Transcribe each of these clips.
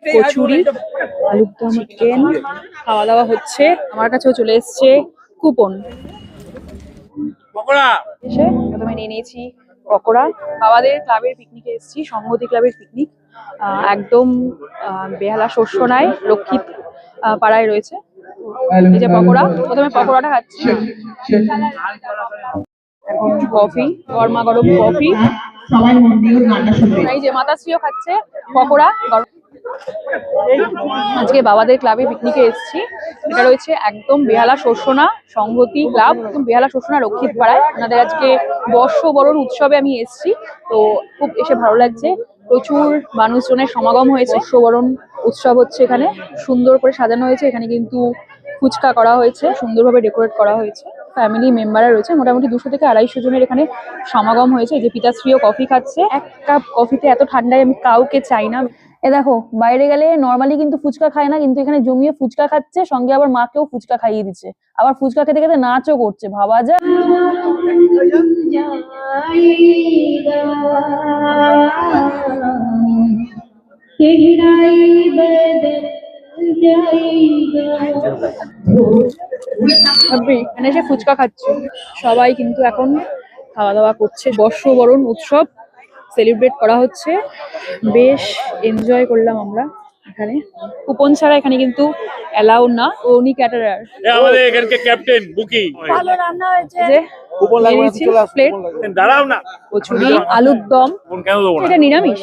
কচুরি, আলুর দম, চিকেন খাওয়া দাওয়া হচ্ছে। আমার কাছেও চলে এসছে কুপন। এসে প্রথমে নিয়ে নিয়েছি পকোড়া। বাবাদের ক্লাবের পিকনিকে এসেছি, সংহতি ক্লাবের পিকনিক। একদম বেহালা শস্য নাই, রক্ষিত পাড়ায় রয়েছে। এই যে পকোড়া, প্রথমে পকোড়াটা খাচ্ছি। এখন কফি, গরমা গরম কফি। এই যে মাতাশ্রীও খাচ্ছে পকোড়া গরম। আজকে বাবাদের ক্লাবে পিকনিকে এসেছি। এটা রয়েছে একদম বেহালা শোষণা সংহতি ক্লাব, একদম বেহালা শোষণা রক্ষিত পাড়ায়। ওনাদের আজকে বর্ষবরণ উৎসবে আমি এসেছি, তো খুব এসে ভালো লাগছে। প্রচুর মানুষজনের সমাগম হয়েছে। বর্ষবরণ উৎসব হচ্ছে এখানে, সুন্দর করে সাজানো হয়েছে। এখানে কিন্তু ফুচকা করা হয়েছে, সুন্দরভাবে ডেকোরেট করা হয়েছে। ফ্যামিলি মেম্বাররা রয়েছে, মোটামুটি 200 থেকে 250 জনের এখানে সমাগম হয়েছে। এই যে পিতাশ্রীও কফি খাচ্ছে। এক কাপ কফিতে এত ঠান্ডায় আমি কাউকে চাই না। এ দেখো, বাইরে গেলে নর্মালি কিন্তু ফুচকা খায় না, কিন্তু এখানে জমিয়ে ফুচকা খাচ্ছে, সঙ্গে আবার মাকেও ফুচকা খাইয়ে দিচ্ছে। আবার ফুচকা খেতে খেতে নাচও করছে, ভাবা যায়। এখানে এসে ফুচকা খাচ্ছে সবাই, কিন্তু এখন খাওয়া দাওয়া করছে। বর্ষবরণ উৎসব সেলিব্রেট করা হচ্ছে, বেশ এনজয় করলাম আমরা এখানে। কুপন ছাড়া এখানে কিন্তু অ্যালাউ না। উনি ক্যাটারার, আমাদের এখানকার ক্যাপ্টেন বুকি। ভালো রান্না হয়েছে। যে কুপন লাগবে না, প্লেট দাঁড়াও না। কচুরি, আলুর দম। কেন দেবো না? এটা নিরামিষ?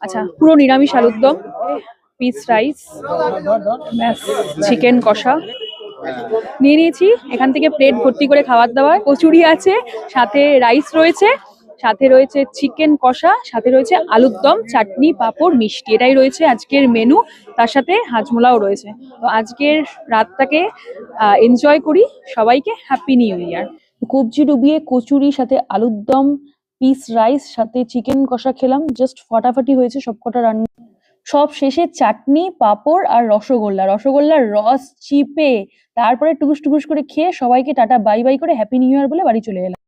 আচ্ছা, পুরো নিরামিষ আলুর দম, পিস রাইস, চিকেন কষা নিয়ে নিয়েছি। এখান থেকে প্লেট ভর্তি করে খাবার দাবার। কচুরি আছে, সাথে রাইস রয়েছে, সাথে রয়েছে চিকেন কষা, সাথে রয়েছে আলুর দম, চাটনি, পাঁপড়, মিষ্টি। এটাই রয়েছে আজকের মেনু। তার সাথে হাজমোলাও রয়েছে। তো আজকের রাতটাকে এনজয় করি। সবাইকে হ্যাপি নিউ ইয়ার। কবজি ডুবিয়ে কচুরি, সাথে আলুর দম, পিস রাইস, সাথে চিকেন কষা খেলাম। জাস্ট ফাটাফাটি হয়েছে সবকটা রান্না। সব শেষে চাটনি, পাঁপড় আর রসগোল্লা। রসগোল্লার রস চিপে তারপরে টুকুস টুকুস করে খেয়ে সবাইকে টাটা বাই বাই করে হ্যাপি নিউ ইয়ার বলে বাড়ি চলে এলাম।